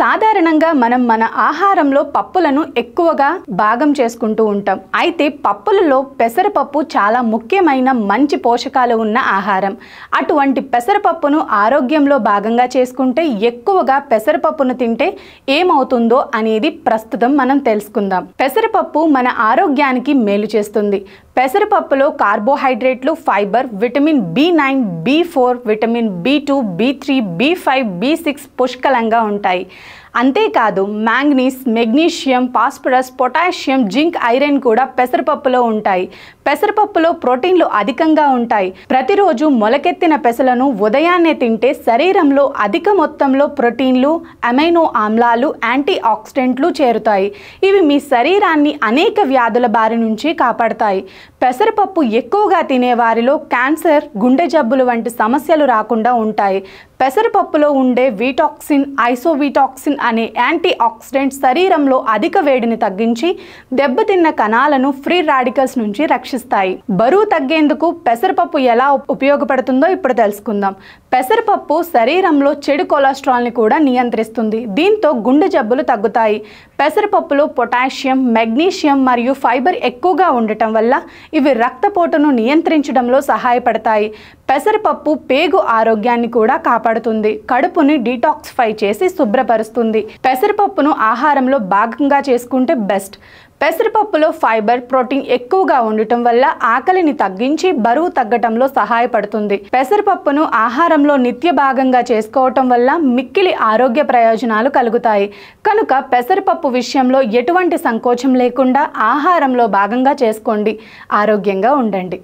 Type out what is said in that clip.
సాధారణంగా మనం మన ఆహారంలో పప్పులను ఎక్కువగా భాగం చేసుకుంటూ ఉంటాం. అయితే పప్పులలో పెసరపప్పు చాలా ముఖ్యమైన మంచి పోషకాలు ఉన్న ఆహారం. అటువంటి పెసరపప్పును ఆరోగ్యంలో భాగంగా చేసుకుంటే ఎక్కువగా పెసరపప్పును తింటే ఏమవుతుందో అనేది ప్రస్తుతం మనం తెలుసుకుందాం. పెసరపప్పు మన ఆరోగ్యానికి మేలు చేస్తుంది. పెసరపప్పులో కార్బోహైడ్రేట్లు, fibre, vitamin B9, B4, vitamin B2, B3, B5, B6 పుష్కలంగా ఉంటాయి. అంతేకాదు manganese, magnesium, phosphorus, potassium, zinc, iron కూడా పెసరపప్పులో ఉంటాయి. పెసరపప్పులో ప్రోటీన్లు అధికంగా ఉంటాయి. ప్రతిరోజు మొలకెత్తిన పెసలను ఉదయాన్నే తింటే శరీరంలో అధిక మొత్తంలో ప్రోటీన్లు, అమైనో ఆమ్లాలు, యాంటీ ఆక్సిడెంట్లు చేరుతాయి. ఇవి మీ శరీరాన్ని అనేక వ్యాధుల బారి నుంచి కాపాడతాయి. పెసరపప్పు ఎక్కువగా తినేవారిలో క్యాన్సర్, గుండె జబ్బులు వంటి సమస్యలు రాకుండా ఉంటాయి. పెసరపప్పులో ఉండే వీటాక్సిన్, ఐసోవీటాక్సిన్ అనే యాంటీ ఆక్సిడెంట్ శరీరంలో అధిక వేడిని తగ్గించి దెబ్బతిన్న కణాలను ఫ్రీ రాడికల్స్ నుంచి రక్షిస్తాయి. బరువు తగ్గేందుకు పెసరపప్పు ఎలా ఉపయోగపడుతుందో ఇప్పుడు తెలుసుకుందాం. పెసరపప్పు శరీరంలో చెడు కొలెస్ట్రాల్ని కూడా నియంత్రిస్తుంది. దీంతో గుండె జబ్బులు తగ్గుతాయి. పెసరపప్పులో పొటాషియం, మెగ్నీషియం మరియు ఫైబర్ ఎక్కువగా ఉండటం వల్ల ఇవి రక్తపోటును నియంత్రించడంలో సహాయపడతాయి. పెసరపప్పు పేగు ఆరోగ్యాన్ని కూడా కాపాడుతుంది. కడుపుని డీటాక్సిఫై చేసి శుభ్రపరుస్తుంది. పెసరపప్పును ఆహారంలో భాగంగా చేసుకుంటే బెస్ట్. పెసరపప్పులో ఫైబర్, ప్రోటీన్ ఎక్కువగా ఉండటం వల్ల ఆకలిని తగ్గించి బరువు తగ్గటంలో సహాయపడుతుంది. పెసరపప్పును ఆహారంలో నిత్య భాగంగా చేసుకోవటం వల్ల మిక్కిలి ఆరోగ్య ప్రయోజనాలు కలుగుతాయి. కనుక పెసరపప్పు విషయంలో ఎటువంటి సంకోచం లేకుండా ఆహారంలో భాగంగా చేసుకోండి. ఆరోగ్యంగా ఉండండి.